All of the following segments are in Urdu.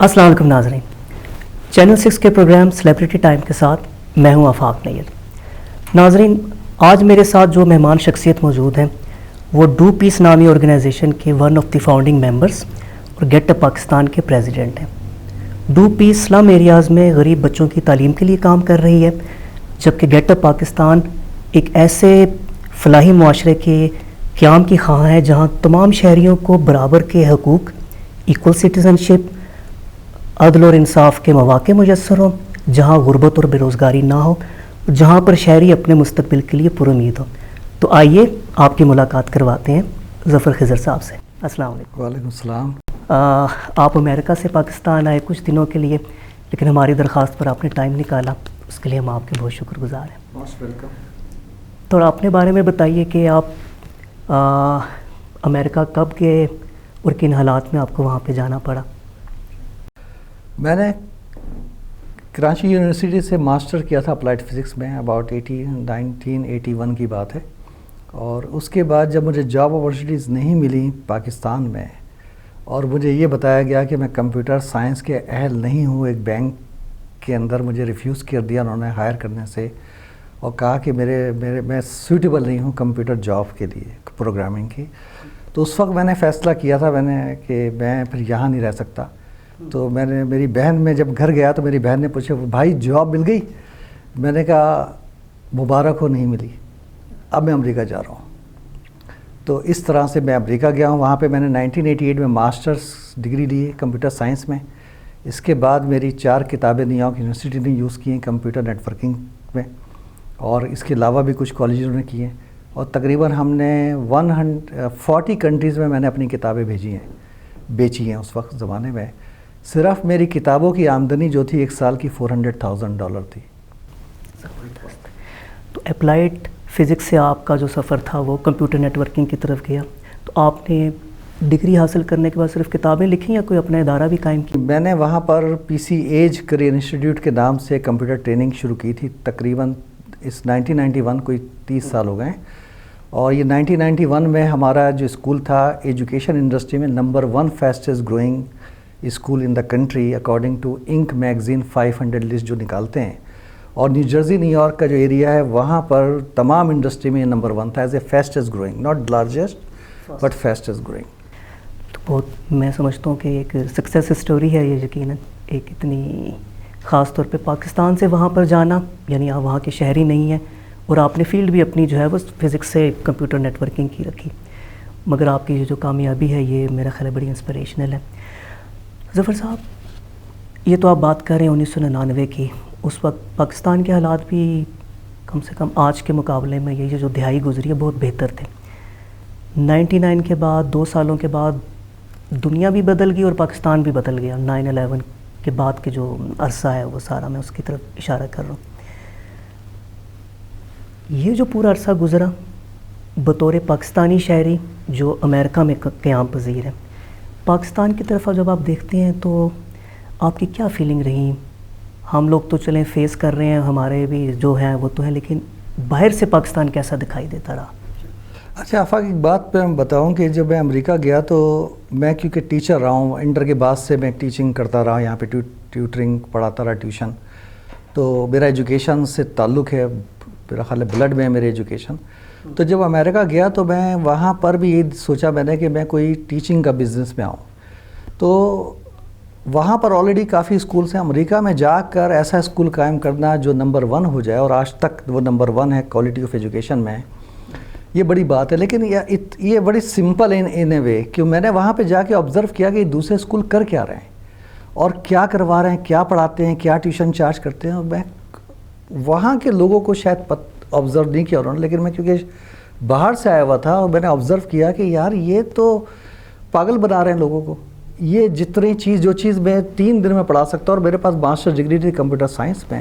السلام علیکم ناظرین، چینل 6 کے پروگرام سیلیبریٹی ٹائم کے ساتھ میں ہوں آفاق نیر۔ ناظرین، آج میرے ساتھ جو مہمان شخصیت موجود ہیں وہ ڈو پیس نامی آرگنائزیشن کے one of the founding members اور گیٹ اپ پاکستان کے پریزیڈنٹ ہیں۔ ڈو پیس سلم ایریاز میں غریب بچوں کی تعلیم کے لیے کام کر رہی ہے، جبکہ گیٹ اپ پاکستان ایک ایسے فلاحی معاشرے کے قیام کی خواہاں ہے جہاں تمام شہریوں کو برابر کے حقوق، ایکول سٹیزن شپ، عدل اور انصاف کے مواقع میسر ہوں، جہاں غربت اور بے روزگاری نہ ہو، جہاں پر شہری اپنے مستقبل کے لیے پر امید ہو۔ تو آئیے آپ کی ملاقات کرواتے ہیں ظفر خضر صاحب سے۔ السلام علیکم۔ وعلیکم السلام۔ آپ امریکہ سے پاکستان آئے کچھ دنوں کے لیے، لیکن ہماری درخواست پر آپ نے ٹائم نکالا، اس کے لیے ہم آپ کے بہت شکر گزار ہیں۔ Most welcome. تو اپنے بارے میں بتائیے کہ آپ امریکہ کب گئے اور کن حالات میں آپ کو وہاں پہ جانا پڑا؟ میں نے کراچی یونیورسٹی سے ماسٹر کیا تھا اپلائڈ فزکس میں، اباؤٹ 1981 کی بات ہے، اور اس کے بعد جب مجھے جاب اپارچونیٹیز نہیں ملی پاکستان میں اور مجھے یہ بتایا گیا کہ میں کمپیوٹر سائنس کے اہل نہیں ہوں، ایک بینک کے اندر مجھے ریفیوز کر دیا انہوں نے ہائر کرنے سے، اور کہا کہ میں سوٹیبل نہیں ہوں کمپیوٹر جاب کے لیے، پروگرامنگ کی۔ تو اس وقت میں نے فیصلہ کیا تھا کہ میں پھر یہاں نہیں رہ سکتا۔ تو میری بہن میں جب گھر گیا تو میری بہن نے پوچھا، بھائی جاب مل گئی؟ میں نے کہا مبارک ہو، نہیں ملی، اب میں امریکہ جا رہا ہوں۔ تو اس طرح سے میں امریکہ گیا ہوں۔ وہاں پہ میں نے 1988 میں ماسٹرز ڈگری لی ہے کمپیوٹر سائنس میں۔ اس کے بعد میری 4 کتابیں نیو یارک یونیورسٹی نے یوز کی ہیں کمپیوٹر نیٹ ورکنگ میں، اور اس کے علاوہ بھی کچھ کالجوں نے کی ہیں، اور تقریباً ہم نے 140 کنٹریز میں نے اپنی کتابیں بیچی ہیں اس وقت زمانے میں۔ صرف میری کتابوں کی آمدنی جو تھی ایک سال کی $400,000 تھی۔ تو اپلائڈ فزکس سے آپ کا جو سفر تھا وہ کمپیوٹر نیٹ ورکنگ کی طرف گیا، تو آپ نے ڈگری حاصل کرنے کے بعد صرف کتابیں لکھیں یا کوئی اپنا ادارہ بھی قائم کیا؟ میں نے وہاں پر پی سی ایج کریئر انسٹیٹیوٹ کے نام سے کمپیوٹر ٹریننگ شروع کی تھی، تقریباً اس 1991 کوئی 30 سال ہو گئے ہیں، اور یہ 1991 میں ہمارا جو اسکول تھا ایجوکیشن انڈسٹری میں number 1 fastest growing school in the country according to Inc magazine 500 list جو نکالتے ہیں، اور نیو جرسی نیو یارک کا جو ایریا ہے وہاں پر تمام انڈسٹری میں نمبر 1 تھا as a fastest growing, not largest but fastest growing. تو بہت میں سمجھتا ہوں کہ ایک سکسیس اسٹوری ہے یہ، یقیناً ایک اتنی خاص طور پہ پاکستان سے وہاں پر جانا، یعنی آپ وہاں کے شہری نہیں ہیں، اور آپ نے فیلڈ بھی اپنی جو ہے وہ فزکس سے کمپیوٹر نیٹ ورکنگ کی رکھی، مگر آپ کی جو کامیابی ہے یہ میرا خیال ہے بڑی انسپریشنل ہے۔ ظفر صاحب، یہ تو آپ بات کر رہے ہیں 1999 کی، اس وقت پاکستان کے حالات بھی کم سے کم آج کے مقابلے میں یہ جو دہائی گزری ہے بہت بہتر تھے۔ 99 کے بعد 2 سالوں کے بعد دنیا بھی بدل گئی اور پاکستان بھی بدل گیا۔ 9/11 کے بعد کے جو عرصہ ہے وہ سارا میں اس کی طرف اشارہ کر رہا ہوں۔ یہ جو پورا عرصہ گزرا بطور پاکستانی شہری جو امریکہ میں قیام پذیر ہے، پاکستان کی طرف جب آپ دیکھتے ہیں تو آپ کی کیا فیلنگ رہی؟ ہم لوگ تو چلیں فیس کر رہے ہیں، ہمارے بھی جو ہیں وہ تو ہیں، لیکن باہر سے پاکستان کیسا دکھائی دیتا رہا؟ اچھا آفاق، ایک بات پہ میں بتاؤں کہ جب میں امریکہ گیا تو میں کیونکہ ٹیچر رہا ہوں، انٹر کے بعد سے میں ٹیچنگ کرتا رہا، یہاں پہ ٹیوٹرنگ پڑھاتا رہا، ٹیوشن، تو میرا ایجوکیشن سے تعلق ہے، میرا خیال ہے بلڈ میں ہے میری ایجوکیشن۔ تو جب امریکہ گیا تو میں وہاں پر بھی یہ سوچا میں نے کہ میں کوئی ٹیچنگ کا بزنس میں آؤں، تو وہاں پر آلریڈی کافی اسکولس ہیں۔ امریکہ میں جا کر ایسا اسکول قائم کرنا جو نمبر 1 ہو جائے، اور آج تک وہ نمبر 1 ہے کوالٹی آف ایجوکیشن میں، یہ بڑی بات ہے۔ لیکن یہ بڑی سمپل ان اے وے کہ میں نے وہاں پہ جا کے آبزرو کیا کہ دوسرے اسکول کر کیا رہے ہیں اور کیا کروا رہے ہیں، کیا پڑھاتے ہیں، کیا ٹیوشن چارج کرتے ہیں، اور میں وہاں کے لوگوں کو شاید آبزرو نہیں کیا انہوں نے، لیکن میں کیونکہ باہر سے آیا ہوا تھا اور میں نے آبزرو کیا کہ یار یہ تو پاگل بنا رہے ہیں لوگوں کو، یہ جو چیز میں 3 دن میں پڑھا سکتا ہوں، اور میرے پاس ماسٹر ڈگری تھی کمپیوٹر سائنس میں،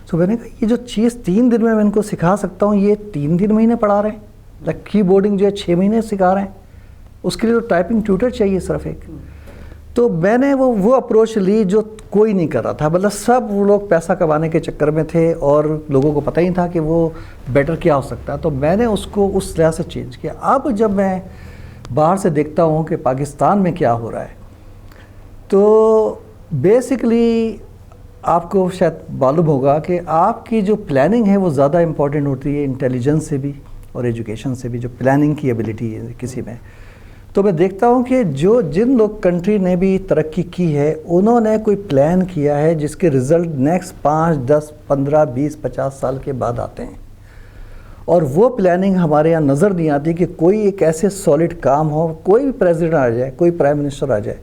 تو میں نے کہا یہ جو چیز 3 دن میں ان کو سکھا سکتا ہوں، یہ 3 مہینے پڑھا رہے ہیں، کی بورڈنگ جو ہے 6 مہینے سکھا رہے ہیں، اس کے لیے تو ٹائپنگ ٹیوٹر چاہیے صرف ایک۔ تو میں نے وہ اپروچ لی جو کوئی نہیں کر رہا تھا، مطلب سب وہ لوگ پیسہ کمانے کے چکر میں تھے اور لوگوں کو پتہ ہی تھا کہ وہ بیٹر کیا ہو سکتا ہے، تو میں نے اس کو اس طرح سے چینج کیا۔ اب جب میں باہر سے دیکھتا ہوں کہ پاکستان میں کیا ہو رہا ہے، تو بیسکلی آپ کو شاید معلوم ہوگا کہ آپ کی جو پلاننگ ہے وہ زیادہ امپورٹنٹ ہوتی ہے انٹیلیجنس سے بھی اور ایجوکیشن سے بھی. جو پلاننگ کی ایبلٹی ہے کسی میں, تو میں دیکھتا ہوں کہ جن لوگ کنٹری نے بھی ترقی کی ہے انہوں نے کوئی پلان کیا ہے جس کے رزلٹ نیکسٹ 5, 10, 15, 20, 50 سال کے بعد آتے ہیں. اور وہ پلاننگ ہمارے یہاں نظر نہیں آتی کہ کوئی ایک ایسے سالڈ کام ہو. کوئی بھی پریزیڈنٹ آ جائے, کوئی پرائم منسٹر آ جائے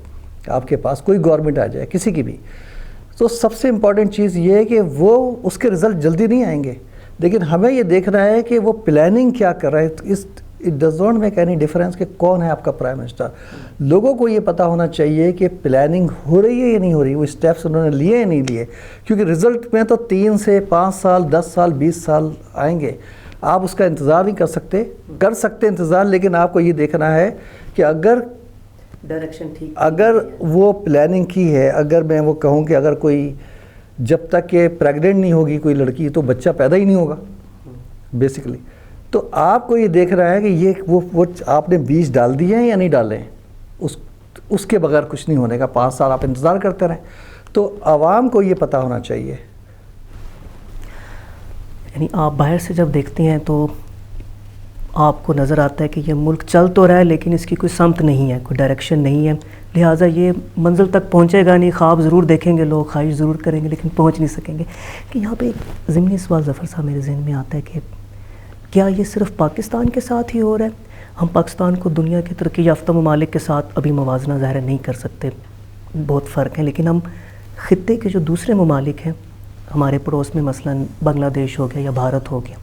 آپ کے پاس, کوئی گورنمنٹ آ جائے کسی کی بھی, تو سب سے امپورٹنٹ چیز یہ ہے کہ وہ اس کے رزلٹ جلدی نہیں آئیں گے, لیکن ہمیں یہ دیکھنا ہے کہ وہ پلاننگ کیا کر رہا ہے. It does not make any difference کہ کون ہے آپ کا پرائم منسٹر. لوگوں کو یہ پتہ ہونا چاہیے کہ پلاننگ ہو رہی ہے یا نہیں ہو رہی, وہ اسٹیپس انہوں نے لیے یا نہیں لیے, کیونکہ رزلٹ میں تو 3 سے 5 سال, 10 سال, 20 سال آئیں گے. آپ اس کا انتظار نہیں کر سکتے انتظار, لیکن آپ کو یہ دیکھنا ہے کہ اگر ڈائریکشن ٹھیک, اگر وہ پلاننگ کی ہے, اگر میں وہ کہوں کہ اگر کوئی جب تک کہ پریگننٹ نہیں ہوگی کوئی لڑکی تو بچہ پیدا ہی نہیں ہوگا بیسکلی. تو آپ کو یہ دیکھ رہا ہے کہ یہ وہ آپ نے بیج ڈال دیے ہیں یا نہیں ڈالے ہیں, اس کے بغیر کچھ نہیں ہونے کا. 5 سال آپ انتظار کرتے رہیں. تو عوام کو یہ پتہ ہونا چاہیے. یعنی آپ باہر سے جب دیکھتے ہیں تو آپ کو نظر آتا ہے کہ یہ ملک چل تو رہا ہے لیکن اس کی کوئی سمت نہیں ہے, کوئی ڈائریکشن نہیں ہے, لہٰذا یہ منزل تک پہنچے گا نہیں. خواب ضرور دیکھیں گے لوگ, خواہش ضرور کریں گے, لیکن پہنچ نہیں سکیں گے. کہ یہاں پہ ایک ضمنی سوال ظفر صاحب میرے ذہن میں آتا ہے کہ کیا یہ صرف پاکستان کے ساتھ ہی ہو رہا ہے؟ ہم پاکستان کو دنیا کے ترقی یافتہ ممالک کے ساتھ ابھی موازنہ ظاہر نہیں کر سکتے, بہت فرق ہے, لیکن ہم خطے کے جو دوسرے ممالک ہیں ہمارے پڑوس میں, مثلا بنگلہ دیش ہو گیا یا بھارت ہو گیا,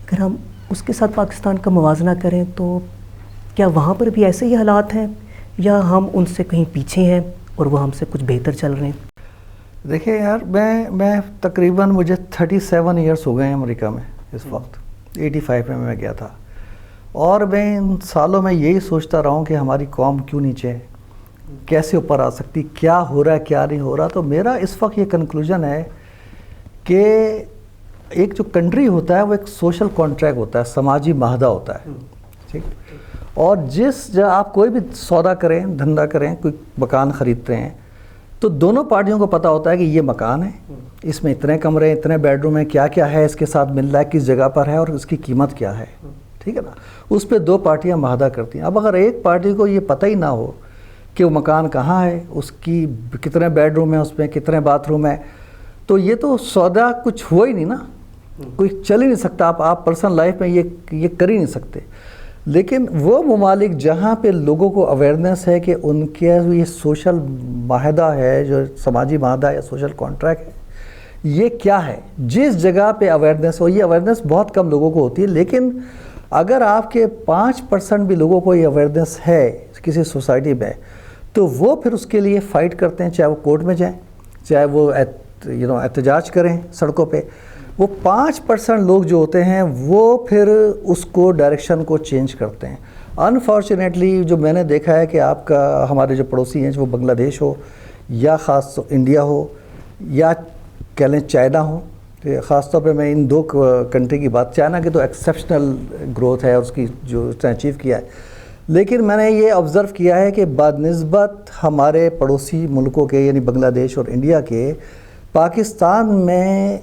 اگر ہم اس کے ساتھ پاکستان کا موازنہ کریں تو کیا وہاں پر بھی ایسے ہی حالات ہیں یا ہم ان سے کہیں پیچھے ہیں اور وہ ہم سے کچھ بہتر چل رہے ہیں؟ دیکھیں یار, میں تقریباً مجھے 37 ایئرس ہو گئے ہیں امریکہ میں اس وقت. 85 میں گیا تھا, اور میں ان سالوں میں یہی سوچتا رہا ہوں کہ ہماری قوم کیوں نیچے ہے, کیسے اوپر آ سکتی, کیا ہو رہا ہے کیا نہیں ہو رہا. تو میرا اس وقت یہ کنکلوژن ہے کہ ایک جو کنٹری ہوتا ہے وہ ایک سوشل کانٹریکٹ ہوتا ہے, سماجی معاہدہ ہوتا ہے, ٹھیک. اور جب آپ کوئی بھی سودا کریں, دھندا کریں, کوئی مکان خریدتے ہیں تو دونوں پارٹیوں کو پتہ ہوتا ہے کہ یہ مکان ہے, اس میں اتنے کمرے ہیں, اتنے بیڈ روم ہیں, کیا کیا ہے اس کے ساتھ مل رہا ہے, کس جگہ پر ہے اور اس کی قیمت کیا ہے, ٹھیک ہے نا. اس پہ 2 پارٹیاں معاہدہ کرتی ہیں. اب اگر ایک پارٹی کو یہ پتہ ہی نہ ہو کہ وہ مکان کہاں ہے, اس کی کتنے بیڈ روم ہیں, اس میں کتنے باتھ روم ہیں, تو یہ تو سودا کچھ ہوا ہی نہیں نا, کوئی چل ہی نہیں سکتا. آپ پرسنل لائف میں یہ کر ہی نہیں سکتے. لیکن وہ ممالک جہاں پہ لوگوں کو اویئرنیس ہے کہ ان کے یہ سوشل معاہدہ ہے, جو سماجی معاہدہ یا سوشل کانٹریکٹ ہے, یہ کیا ہے, جس جگہ پہ اویئرنیس ہو, یہ اویئرنیس بہت کم لوگوں کو ہوتی ہے. لیکن اگر آپ کے 5% بھی لوگوں کو یہ اویئرنیس ہے کسی سوسائٹی میں, تو وہ پھر اس کے لیے فائٹ کرتے ہیں, چاہے وہ کورٹ میں جائیں, چاہے وہ احتجاج کریں سڑکوں پہ. وہ 5% لوگ جو ہوتے ہیں وہ پھر اس کو ڈائریکشن کو چینج کرتے ہیں. انفارچونیٹلی جو میں نے دیکھا ہے کہ آپ کا ہمارے جو پڑوسی ہیں, جو بنگلہ دیش ہو یا خاص انڈیا ہو یا کہہ لیں چائنا ہو, خاص طور پہ میں ان 2 کنٹری کی بات, چائنا کی تو ایکسیپشنل گروتھ ہے اس کی جو اس نے اچیو کیا ہے, لیکن میں نے یہ آبزرو کیا ہے کہ بنسبت ہمارے پڑوسی ملکوں کے یعنی بنگلہ دیش اور انڈیا کے, پاکستان میں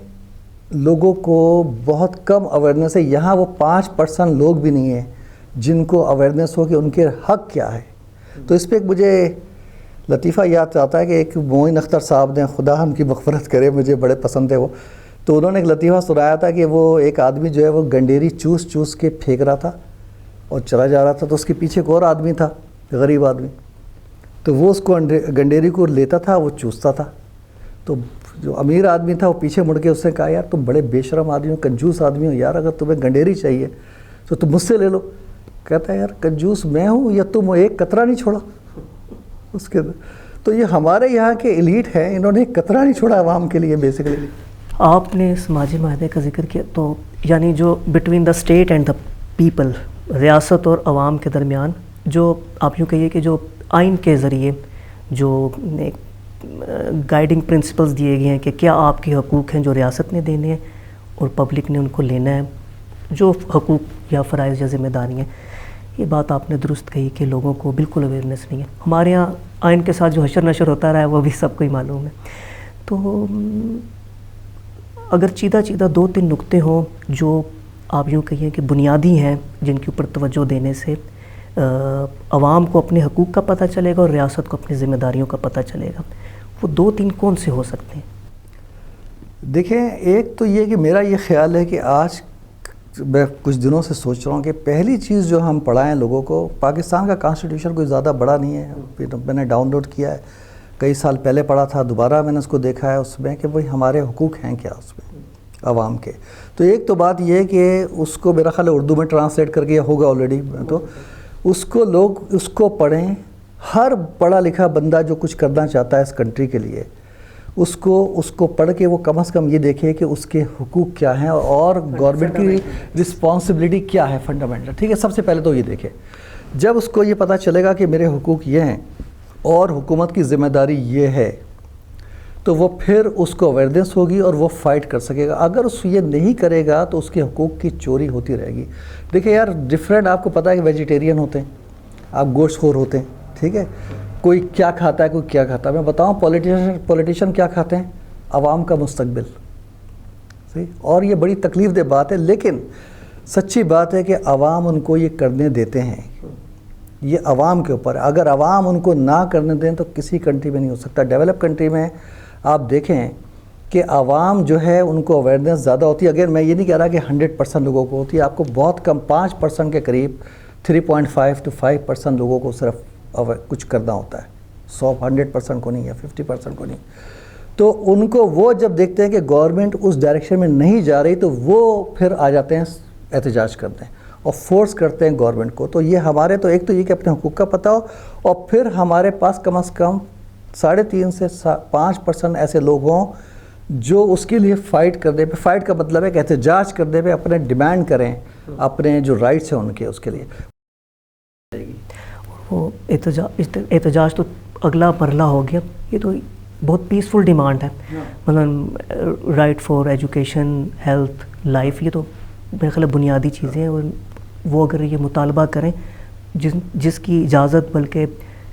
لوگوں کو بہت کم اویئرنیس ہے. یہاں وہ 5% لوگ بھی نہیں ہیں جن کو اویئرنیس ہو کہ ان کے حق کیا ہے. تو اس پہ ایک مجھے لطیفہ یاد آتا ہے کہ ایک معین اختر صاحب نے, خدا ان کی مغفرت کرے, مجھے بڑے پسند ہے وہ, تو انہوں نے ایک لطیفہ سنایا تھا کہ وہ ایک آدمی جو ہے وہ گنڈیری چوس کے پھینک رہا تھا اور چلا جا رہا تھا, تو اس کے پیچھے ایک اور آدمی تھا, غریب آدمی, تو وہ اس کو گنڈیری کو لیتا تھا, وہ چوستا تھا. تو جو امیر آدمی تھا وہ پیچھے مڑ کے اس نے کہا, یار تم بڑے بے شرم آدمی ہو, کنجوس آدمی ہو یار, اگر تمہیں گنڈیری چاہیے تو تم مجھ سے لے لو. کہتا ہے یار کنجوس میں ہوں یا تم, ایک قطرہ نہیں چھوڑا اس کے. تو یہ ہمارے یہاں کے ایلیٹ ہیں, انہوں نے ایک قطرہ نہیں چھوڑا عوام کے لیے بیسیکلی. آپ نے سماجی معاہدے کا ذکر کیا, تو یعنی جو between the state and the people, ریاست اور عوام کے درمیان, جو آپ یوں کہیے کہ جو آئین کے ذریعے جو گائیڈنگ پرنسپلز دیے گئے ہیں کہ کیا آپ کے حقوق ہیں جو ریاست نے دینے ہیں اور پبلک نے ان کو لینا ہے, جو حقوق یا فرائض یا ذمہ داری ہیں, یہ بات آپ نے درست کہی کہ لوگوں کو بالکل اویئرنیس نہیں ہے. ہمارے ہاں آئین کے ساتھ جو حشر نشر ہوتا رہا ہے وہ بھی سب کو ہی معلوم ہے. تو اگر چیدہ 2-3 نقطے ہوں جو آپ یوں کہیے کہ بنیادی ہیں جن کے اوپر توجہ دینے سے عوام کو اپنے حقوق کا پتہ چلے گا اور ریاست کو اپنی ذمہ داریوں کا پتہ چلے گا, وہ 2-3 کون سے ہو سکتے ہیں؟ دیکھیں, ایک تو یہ کہ میرا یہ خیال ہے کہ آج میں کچھ دنوں سے سوچ رہا ہوں کہ پہلی چیز جو ہم پڑھائیں لوگوں کو, پاکستان کا کانسٹیٹیوشن کوئی زیادہ بڑا نہیں ہے, میں نے ڈاؤن لوڈ کیا ہے, کئی سال پہلے پڑھا تھا, دوبارہ میں نے اس کو دیکھا ہے اس میں کہ بھئی ہمارے حقوق ہیں کیا اس میں عوام کے. تو ایک تو بات یہ ہے کہ اس کو میرا خیال ہے اردو میں ٹرانسلیٹ کر کے ہوگا آلریڈی, تو اس کو لوگ اس کو پڑھیں. ہر پڑھا لکھا بندہ جو کچھ کرنا چاہتا ہے اس کنٹری کے لیے, اس کو پڑھ کے وہ کم از کم یہ دیکھے کہ اس کے حقوق کیا ہیں اور گورنمنٹ کی رسپانسبلٹی کیا ہے فنڈامنٹل. ٹھیک ہے, سب سے پہلے تو یہ دیکھے. جب اس کو یہ پتہ چلے گا کہ میرے حقوق یہ ہیں اور حکومت کی ذمہ داری یہ ہے, تو وہ پھر اس کو اویئرنیس ہوگی اور وہ فائٹ کر سکے گا. اگر اس یہ نہیں کرے گا تو اس کے حقوق کی چوری ہوتی رہے گی. دیکھیں یار, ڈفرینٹ, آپ کو پتہ ہے کہ ویجیٹیرین ہوتے ہیں, آپ گوشت خور ہوتے ہیں, ٹھیک ہے, کوئی کیا کھاتا ہے, کوئی کیا کھاتا ہے. میں بتاؤں پولیٹیشین کیا کھاتے ہیں؟ عوام کا مستقبل. صحیح, اور یہ بڑی تکلیف دہ بات ہے, لیکن سچی بات ہے کہ عوام ان کو یہ کرنے دیتے ہیں. یہ عوام کے اوپر ہے. اگر عوام ان کو نہ کرنے دیں تو کسی کنٹری میں نہیں ہو سکتا. ڈیولپ کنٹری میں آپ دیکھیں کہ عوام جو ہے ان کو اویئرنیس زیادہ ہوتی ہے. اگر میں یہ نہیں کہہ رہا کہ 100% لوگوں کو ہوتی ہے, آپ کو بہت کم 5% کے قریب 3.5 to 5% لوگوں کو صرف کچھ کرنا ہوتا ہے. 100% کو نہیں ہے, 50% کو نہیں. تو ان کو وہ جب دیکھتے ہیں کہ گورنمنٹ اس ڈائریکشن میں نہیں جا رہی تو وہ پھر آ جاتے ہیں, احتجاج کرتے ہیں اور فورس کرتے ہیں گورنمنٹ کو. تو یہ ہمارے تو ایک تو یہ کہ اپنے حقوق کا پتہ ہو, اور پھر ہمارے پاس کم از کم 3.5 سے 5% ایسے لوگ ہوں جو اس کے لیے فائٹ کرنے پہ, فائٹ کا مطلب ہے کہ احتجاج کرنے پہ اپنے ڈیمانڈ کریں, اپنے جو رائٹس ہیں ان کے, اس کے لیے. وہ احتجاج تو اگلا مرحلہ ہو گیا. یہ تو بہت پیسفل ڈیمانڈ ہے, مطلب right for education, health, life, یہ تو میرے خیال بنیادی چیزیں ہیں. وہ اگر یہ مطالبہ کریں جس کی اجازت, بلکہ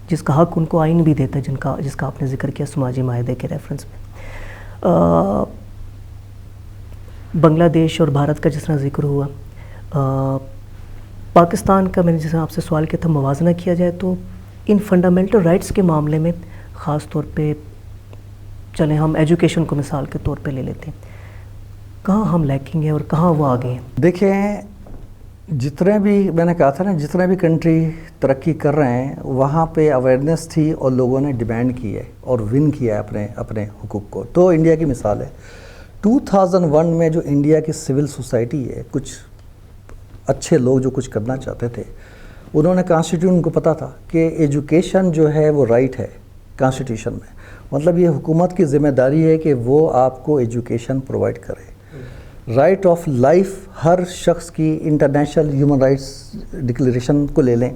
جس کا حق ان کو آئین بھی دیتا ہے, جس کا آپ نے ذکر کیا سماجی معاہدے کے ریفرنس میں. بنگلہ دیش اور بھارت کا جس طرح ذکر ہوا, پاکستان کا میں نے جیسے آپ سے سوال کیا تھا, موازنہ کیا جائے تو ان فنڈامنٹل رائٹس کے معاملے میں خاص طور پہ, چلیں ہم ایجوکیشن کو مثال کے طور پہ لے لیتے ہیں, کہاں ہم لیکنگ ہیں اور کہاں وہ آگے ہیں؟ دیکھیں, جتنے بھی میں نے کہا تھا نا, جتنے بھی کنٹری ترقی کر رہے ہیں وہاں پہ اویئرنیس تھی اور لوگوں نے ڈیمانڈ کی ہے اور ون کیا ہے اپنے حقوق کو. تو انڈیا کی مثال ہے, 2001 میں جو انڈیا کی سول سوسائٹی ہے, کچھ اچھے لوگ جو کچھ کرنا چاہتے تھے, انہوں نے کانسٹیٹیوشن کو پتہ تھا کہ ایجوکیشن جو ہے وہ رائٹ ہے کانسٹیٹیوشن میں, مطلب یہ حکومت کی ذمہ داری ہے کہ وہ آپ کو ایجوکیشن پرووائڈ کرے. رائٹ آف لائف ہر شخص کی, انٹرنیشنل ہیومن رائٹس ڈکلیریشن کو لے لیں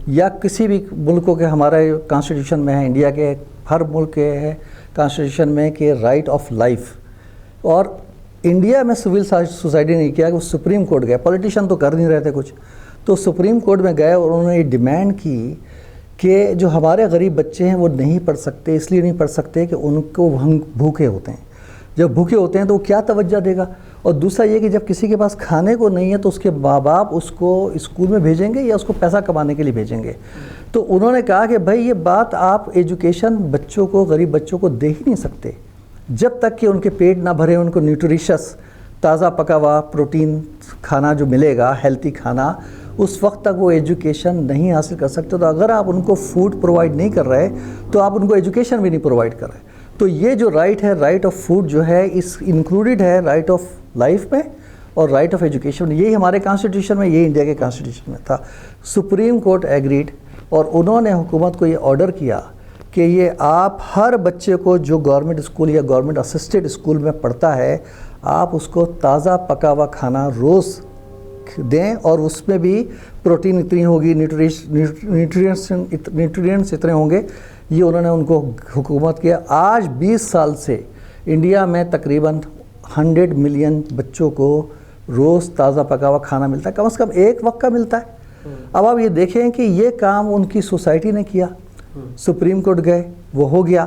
یا کسی بھی ملکوں کے, ہمارے کانسٹیٹیوشن میں ہے, انڈیا کے ہر ملک کے ہے کانسٹیٹیوشن میں کہ رائٹ آف لائف. اور انڈیا میں سول سوسائٹی نے کیا کہ وہ سپریم کورٹ گئے, پولیٹیشین تو کر نہیں رہے تھے کچھ, تو سپریم کورٹ میں گئے اور انہوں نے یہ ڈیمانڈ کی کہ جو ہمارے غریب بچے ہیں وہ نہیں پڑھ سکتے, اس لیے نہیں پڑھ سکتے کہ ان کو ہم بھوکے ہوتے ہیں. جب بھوکے ہوتے ہیں تو وہ کیا توجہ دے گا, اور دوسرا یہ کہ جب کسی کے پاس کھانے کو نہیں ہے تو اس کے ماں باپ اس کو اسکول میں بھیجیں گے یا اس کو پیسہ کمانے کے لیے بھیجیں گے. تو انہوں نے کہا کہ بھائی یہ بات آپ ایجوکیشن بچوں کو, غریب بچوں کو دے ہی نہیں سکتے جب تک کہ ان کے پیٹ نہ بھرے, ان کو نیوٹریشس تازہ پکا ہوا پروٹین کھانا جو ملے گا, ہیلتھی کھانا, اس وقت تک وہ ایجوکیشن نہیں حاصل کر سکتے. تو اگر آپ ان کو فوڈ پرووائڈ نہیں کر رہے تو آپ ان کو ایجوکیشن بھی نہیں پرووائڈ کر رہے. تو یہ جو رائٹ ہے, رائٹ آف فوڈ جو ہے, اس انکلوڈیڈ ہے رائٹ آف لائف میں اور رائٹ آف ایجوکیشن. یہی ہمارے کانسٹیٹیوشن میں, یہی انڈیا کے کانسٹیٹیوشن میں تھا. سپریم کورٹ ایگریڈ اور انہوں نے حکومت کو یہ آرڈر کیا کہ یہ آپ ہر بچے کو جو گورنمنٹ اسکول یا گورنمنٹ اسسٹڈ اسکول میں پڑھتا ہے, آپ اس کو تازہ پکا ہوا کھانا روز دیں, اور اس میں بھی پروٹین اتنی ہوگی, نیوٹریئنٹس اتنے ہوں گے. یہ انہوں نے ان کو حکومت کیا. آج 20 سال سے انڈیا میں تقریباً 100 ملین بچوں کو روز تازہ پکا ہوا کھانا ملتا ہے, کم از کم ایک وقت کا ملتا ہے. اب آپ یہ دیکھیں کہ یہ کام ان کی سوسائٹی نے کیا, سپریم کورٹ گئے, وہ ہو گیا.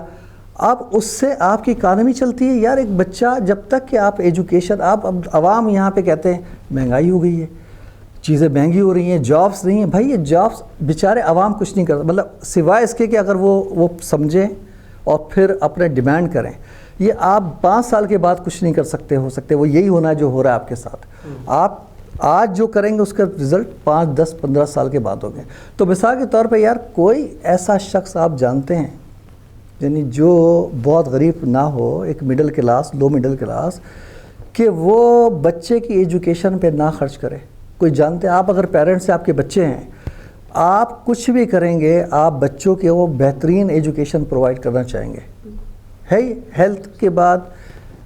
اب اس سے آپ کی اکانومی چلتی ہے. یار ایک بچہ جب تک کہ آپ ایجوکیشن, آپ اب عوام یہاں پہ کہتے ہیں مہنگائی ہو گئی ہے, چیزیں مہنگی ہو رہی ہیں, جابس نہیں ہیں. بھائی یہ جابس بیچارے عوام کچھ نہیں کرتا, مطلب سوائے اس کے کہ اگر وہ سمجھیں اور پھر اپنے ڈیمانڈ کریں. یہ آپ 5 سال کے بعد کچھ نہیں کر سکتے, ہو سکتے وہ یہی ہونا جو ہو رہا ہے آپ کے ساتھ. آپ آج جو کریں گے اس کا رزلٹ 5, 10, 15 سال کے بعد ہوگا. تو مثال کے طور پہ یار کوئی ایسا شخص آپ جانتے ہیں یعنی جو بہت غریب نہ ہو, ایک مڈل کلاس, لو مڈل کلاس, کہ وہ بچے کی ایجوکیشن پہ نہ خرچ کرے؟ کوئی جانتے ہیں آپ؟ اگر پیرنٹس سے آپ کے بچے ہیں, آپ کچھ بھی کریں گے, آپ بچوں کے وہ بہترین ایجوکیشن پرووائڈ کرنا چاہیں گے, ہے ہیلتھ کے بعد,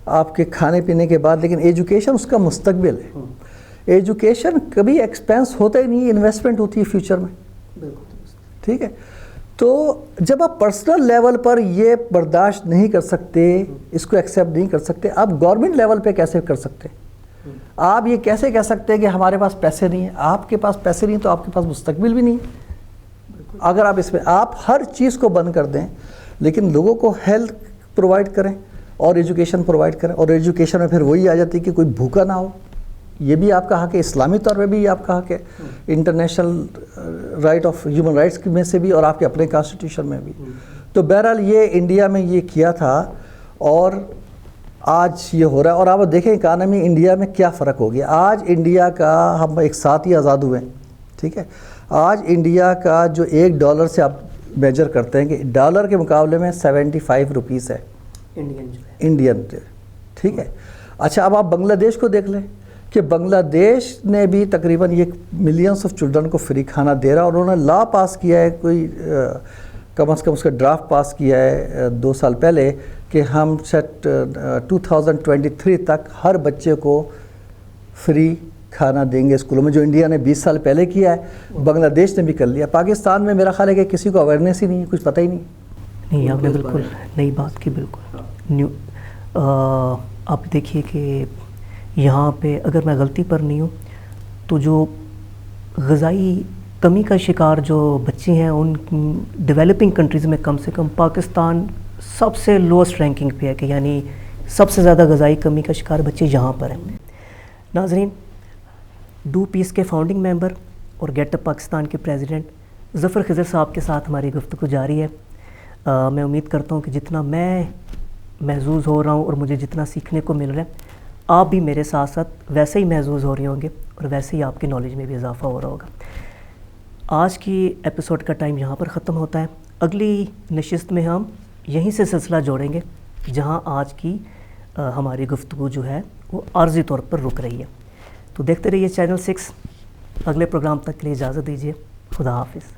آپ کے کھانے پینے کے بعد, لیکن ایجوکیشن اس کا مستقبل ہے. ایجوکیشن کبھی ایکسپینس ہوتا ہی نہیں, انویسٹمنٹ ہوتی ہے فیوچر میں. ٹھیک ہے, تو جب آپ پرسنل لیول پر یہ برداشت نہیں کر سکتے, اس کو ایکسیپٹ نہیں کر سکتے, آپ گورنمنٹ لیول پہ کیسے کر سکتے؟ آپ یہ کیسے کہہ سکتے ہیں کہ ہمارے پاس پیسے نہیں ہیں؟ آپ کے پاس پیسے نہیں تو آپ کے پاس مستقبل بھی نہیں ہے. اگر آپ اس میں آپ ہر چیز کو بند کر دیں لیکن لوگوں کو ہیلتھ پرووائڈ کریں اور ایجوکیشن پرووائڈ کریں, اور ایجوکیشن میں پھر وہی آ جاتی ہے کہ کوئی بھوکا نہ ہو, یہ بھی آپ کا حق ہے, اسلامی طور پہ بھی آپ کا حق ہے, international right of human rights میں سے بھی, اور آپ کے اپنے کانسٹیٹیوشن میں بھی. تو بہرحال یہ انڈیا میں یہ کیا تھا اور آج یہ ہو رہا ہے. اور آپ دیکھیں اکانومی انڈیا میں کیا فرق ہو گیا. آج انڈیا کا, ہم ایک ساتھ ہی آزاد ہوئے ہیں, ٹھیک ہے, آج انڈیا کا جو $1 سے آپ میجر کرتے ہیں کہ ڈالر کے مقابلے میں 75 روپیز ہے انڈین, ٹھیک ہے. اچھا اب آپ بنگلہ دیش کو دیکھ لیں کہ بنگلہ دیش نے بھی تقریباً یہ ملینس آف چلڈرن کو فری کھانا دے رہا, اور انہوں نے لا پاس کیا ہے, کوئی کم از کم اس کا ڈرافٹ پاس کیا ہے 2 سال پہلے, کہ ہم 2023 تک ہر بچے کو فری کھانا دیں گے اسکولوں میں, جو انڈیا نے 20 سال پہلے کیا ہے, بنگلہ دیش نے بھی کر لیا. پاکستان میں میرا خیال ہے کہ کسی کو اویئرنیس ہی نہیں ہے, کچھ پتہ ہی نہیں. آپ نے بالکل نئی بات کی. بالکل آپ دیکھیے کہ یہاں پہ اگر میں غلطی پر نہیں ہوں تو جو غذائی کمی کا شکار جو بچے ہیں ان ڈیولپنگ کنٹریز میں کم سے کم پاکستان سب سے لوسٹ رینکنگ پہ ہے, کہ یعنی سب سے زیادہ غذائی کمی کا شکار بچے یہاں پر ہیں. ناظرین, ڈو پیس کے فاؤنڈنگ ممبر اور گیٹ اپ پاکستان کے پریزیڈنٹ ظفر خضر صاحب کے ساتھ ہماری گفتگو جاری ہے. میں امید کرتا ہوں کہ جتنا میں محظوظ ہو رہا ہوں اور مجھے جتنا سیکھنے کو مل رہا ہے, آپ بھی میرے ساتھ ساتھ ویسے ہی محظوظ ہو رہے ہوں گے, اور ویسے ہی آپ کی نالج میں بھی اضافہ ہو رہا ہوگا. آج کی ایپیسوڈ کا ٹائم یہاں پر ختم ہوتا ہے. اگلی نشست میں ہم یہیں سے سلسلہ جوڑیں گے جہاں آج کی ہماری گفتگو جو ہے وہ عارضی طور پر رک رہی ہے. تو دیکھتے رہیے چینل 6. اگلے پروگرام تک کے لیے اجازت دیجیے. خدا حافظ.